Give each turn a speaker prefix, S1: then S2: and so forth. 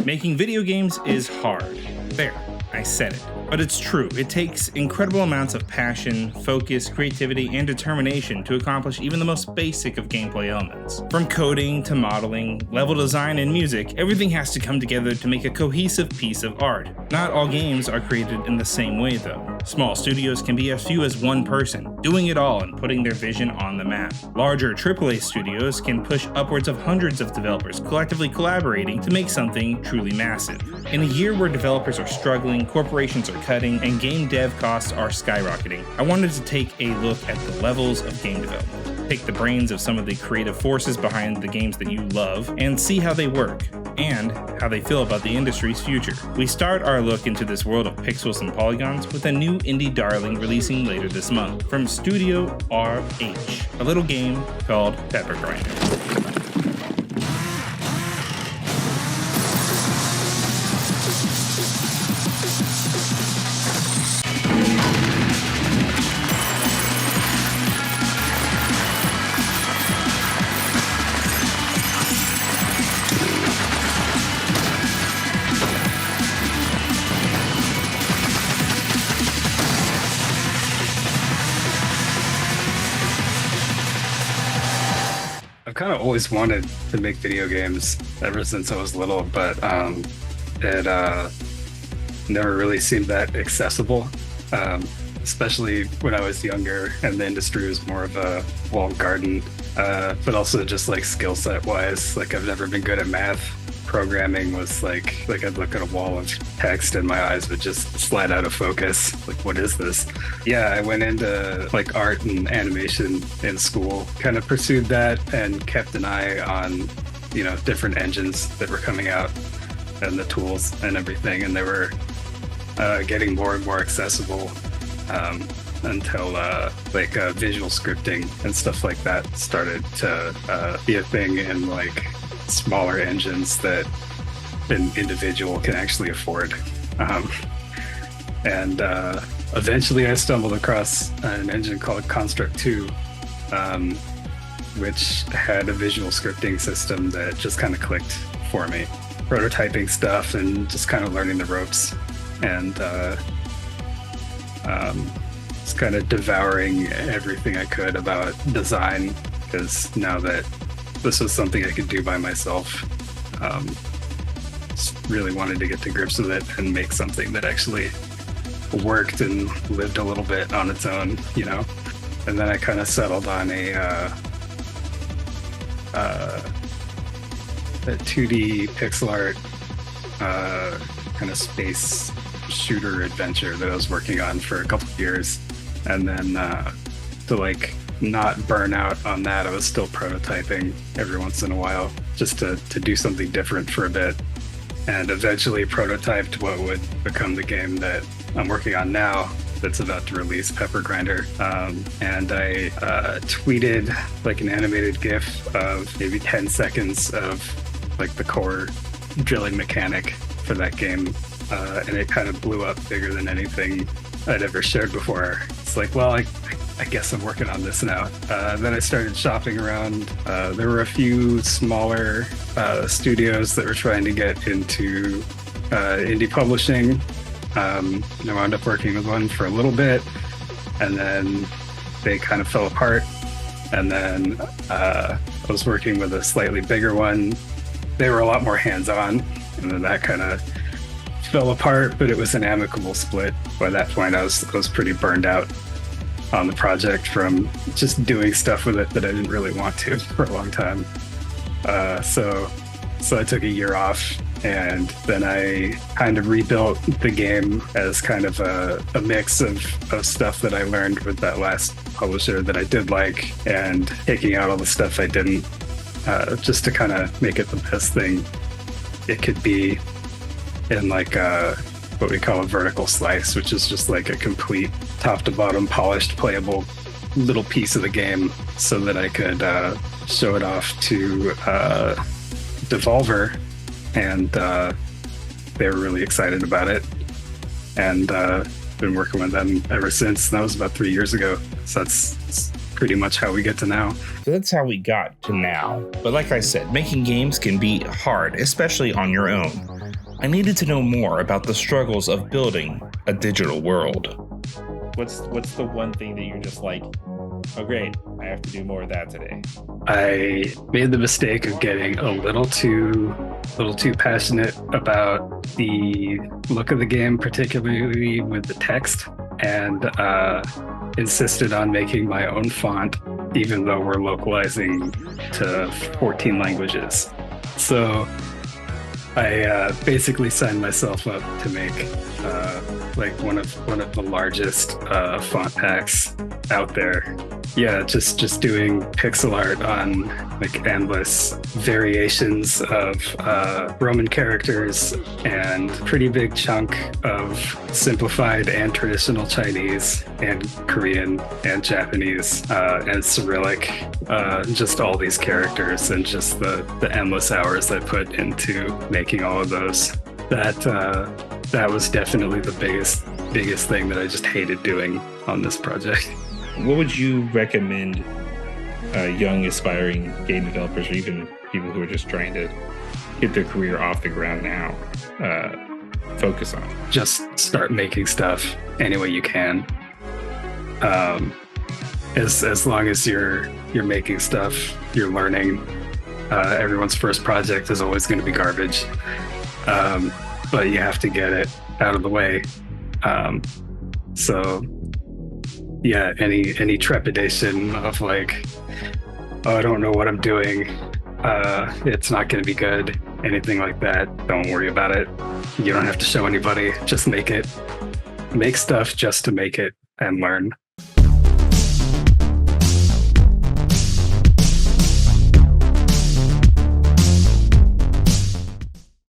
S1: Making video games is hard. There, I said it. But it's true, it takes incredible amounts of passion, focus, creativity, and determination to accomplish even the most basic of gameplay elements. From coding to modeling, level design, and music, everything has to come together to make a cohesive piece of art. Not all games are created in the same way though. Small studios can be as few as one person, doing it all and putting their vision on the map. Larger AAA studios can push upwards of hundreds of developers collectively collaborating to make something truly massive. In a year where developers are struggling, corporations are cutting, and game dev costs are skyrocketing, I wanted to take a look at the levels of game development, pick the brains of some of the creative forces behind the games that you love, and see how they work, and how they feel about the industry's future. We start our look into this world of pixels and polygons with a new indie darling releasing later this month from studio Ahr Ech, a little game called Pepper Grinder.
S2: I've kind of always wanted to make video games ever since I was little, but it never really seemed that accessible, especially when I was younger and the industry was more of a walled garden, but also just like skill set wise, like I've never been good at math. Programming was like I'd look at a wall of text and my eyes would just slide out of focus. Like, what is this? Yeah, I went into like art and animation in school, kind of pursued that and kept an eye on, you know, different engines that were coming out and the tools and everything. And they were getting more and more accessible until visual scripting and stuff like that started to be a thing in like smaller engines that an individual can actually afford. Eventually I stumbled across an engine called Construct 2, which had a visual scripting system that just kind of clicked for me. Prototyping stuff and just kind of learning the ropes, and just kind of devouring everything I could about design, because now that this was something I could do by myself, just really wanted to get to grips with it and make something that actually worked and lived a little bit on its own, you know. And then I kind of settled on a 2D pixel art kind of space shooter adventure that I was working on for a couple of years. And then to like not burn out on that, I was still prototyping every once in a while just to do something different for a bit, and eventually prototyped what would become the game that I'm working on now that's about to release, Pepper Grinder. And I tweeted like an animated GIF of maybe 10 seconds of like the core drilling mechanic for that game, and it kind of blew up bigger than anything I'd ever shared before. It's like, well, I guess I'm working on this now. Then I started shopping around. There were a few smaller studios that were trying to get into indie publishing. I wound up working with one for a little bit, and then they kind of fell apart. And then I was working with a slightly bigger one. They were a lot more hands-on, and then that kind of fell apart, but it was an amicable split. By that point, I was pretty burned out on the project from just doing stuff with it that I didn't really want to for a long time. So I took a year off, and then I kind of rebuilt the game as kind of a mix of stuff that I learned with that last publisher that I did like, and taking out all the stuff I didn't, just to kind of make it the best thing it could be in like what we call a vertical slice, which is just like a complete top to bottom polished playable little piece of the game, so that I could show it off to Devolver, and they were really excited about it, and been working with them ever since. That was about 3 years ago, so that's pretty much how we get to now.
S1: So that's how we got to now. But like I said, making games can be hard, especially on your own. I needed to know more about the struggles of building a digital world. What's the one thing that you're just like, oh great, I have to do more of that today?
S2: I made the mistake of getting a little too passionate about the look of the game, particularly with the text, and insisted on making my own font, even though we're localizing to 14 languages. So I basically signed myself up to make like one of the largest font packs out there. Yeah, just doing pixel art on like endless variations of Roman characters and pretty big chunk of simplified and traditional Chinese and Korean and Japanese and Cyrillic, just all these characters and just the endless hours I put into making all of those. That was definitely the biggest thing that I just hated doing on this project.
S1: What would you recommend young aspiring game developers, or even people who are just trying to get their career off the ground now, focus on?
S2: Just start making stuff any way you can. As long as you're making stuff, you're learning. Everyone's first project is always going to be garbage, but you have to get it out of the way. So yeah, any trepidation of like, oh, I don't know what I'm doing, it's not going to be good, anything like that, don't worry about it. You don't have to show anybody, just make it. Make stuff just to make it and learn.